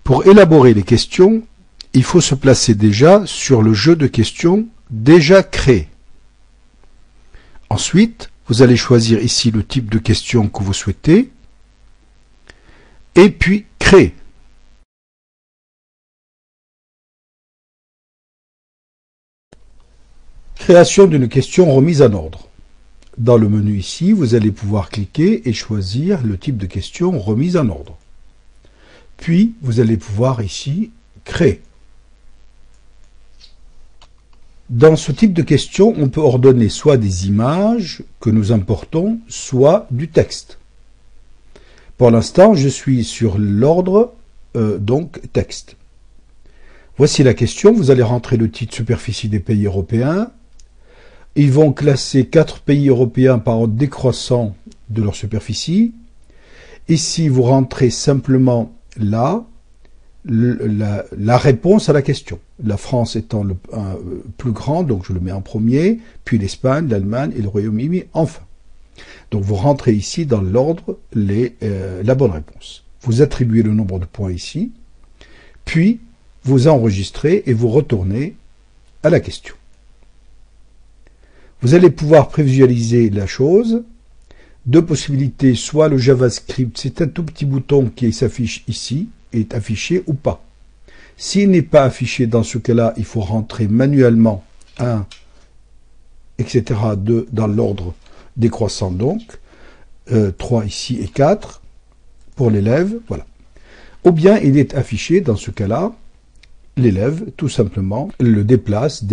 Pour élaborer les questions, il faut se placer déjà sur le jeu de questions déjà créé. Ensuite, vous allez choisir ici le type de question que vous souhaitez et puis créer. Création d'une question remise en ordre. Dans le menu ici, vous allez pouvoir cliquer et choisir le type de question remise en ordre. Puis, vous allez pouvoir ici créer. Dans ce type de question, on peut ordonner soit des images que nous importons, soit du texte. Pour l'instant, je suis sur l'ordre donc texte. Voici la question. Vous allez rentrer le titre superficie des pays européens. Ils vont classer 4 pays européens par ordre décroissant de leur superficie. Ici, vous rentrez simplement là la réponse à la question. La France étant le plus grand, donc je le mets en premier, puis l'Espagne, l'Allemagne et le Royaume-Uni enfin. Donc vous rentrez ici dans l'ordre la bonne réponse. Vous attribuez le nombre de points ici, puis vous enregistrez et vous retournez à la question. Vous allez pouvoir prévisualiser la chose. Deux possibilités, soit le JavaScript, c'est un tout petit bouton qui s'affiche ici, est affiché ou pas. S'il n'est pas affiché, dans ce cas-là, il faut rentrer manuellement 1, etc., 2 dans l'ordre décroissant donc, 3 ici et 4 pour l'élève, voilà. Ou bien il est affiché, dans ce cas-là, l'élève, tout simplement, le déplace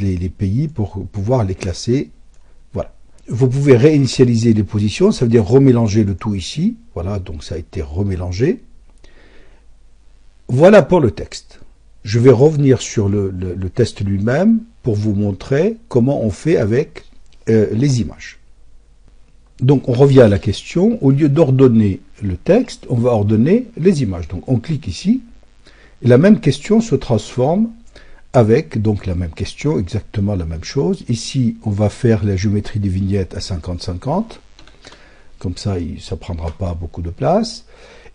les pays pour pouvoir les classer, voilà. Vous pouvez réinitialiser les positions, ça veut dire remélanger le tout ici, voilà, donc ça a été remélangé. Voilà pour le texte. Je vais revenir sur le test lui-même pour vous montrer comment on fait avec les images. Donc on revient à la question. Au lieu d'ordonner le texte, on va ordonner les images. Donc on clique ici et la même question se transforme avec donc la même question, exactement la même chose. Ici, on va faire la géométrie des vignettes à 50-50. Comme ça, ça ne prendra pas beaucoup de place.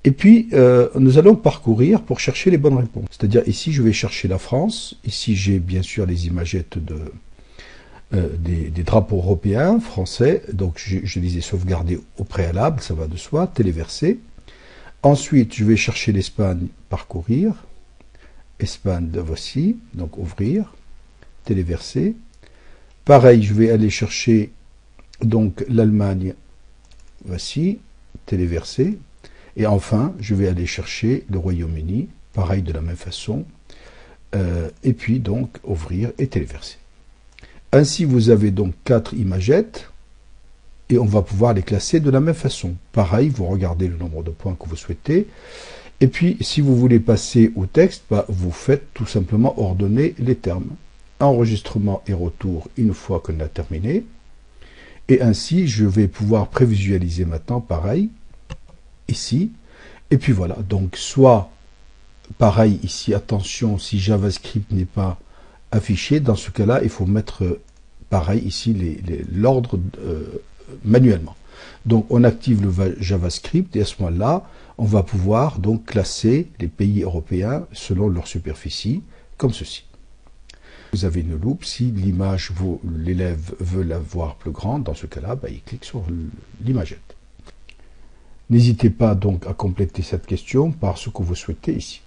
Et puis, nous allons parcourir pour chercher les bonnes réponses. C'est-à-dire, ici, je vais chercher la France. Ici, j'ai bien sûr les imagettes des drapeaux européens, français. Donc, je les ai sauvegardés au préalable, ça va de soi, téléversés. Ensuite, je vais chercher l'Espagne, parcourir. Espagne, voici, donc ouvrir, téléverser. Pareil, je vais aller chercher donc l'Allemagne, voici, téléverser. Et enfin, je vais aller chercher le Royaume-Uni, pareil de la même façon, et puis donc ouvrir et téléverser. Ainsi, vous avez donc 4 imagettes, et on va pouvoir les classer de la même façon. Pareil, vous regardez le nombre de points que vous souhaitez, et puis si vous voulez passer au texte, vous faites tout simplement ordonner les termes. Enregistrement et retour une fois qu'on a terminé, et ainsi, je vais pouvoir prévisualiser maintenant, pareil, ici, et puis voilà, donc soit pareil ici, attention, si JavaScript n'est pas affiché, dans ce cas-là, il faut mettre pareil ici l'ordre manuellement. Donc on active le JavaScript et à ce moment-là, on va pouvoir donc classer les pays européens selon leur superficie, comme ceci. Vous avez une loupe, si l'image, l'élève veut la voir plus grande, dans ce cas-là, il clique sur l'imagette. N'hésitez pas donc à compléter cette question par ce que vous souhaitez ici.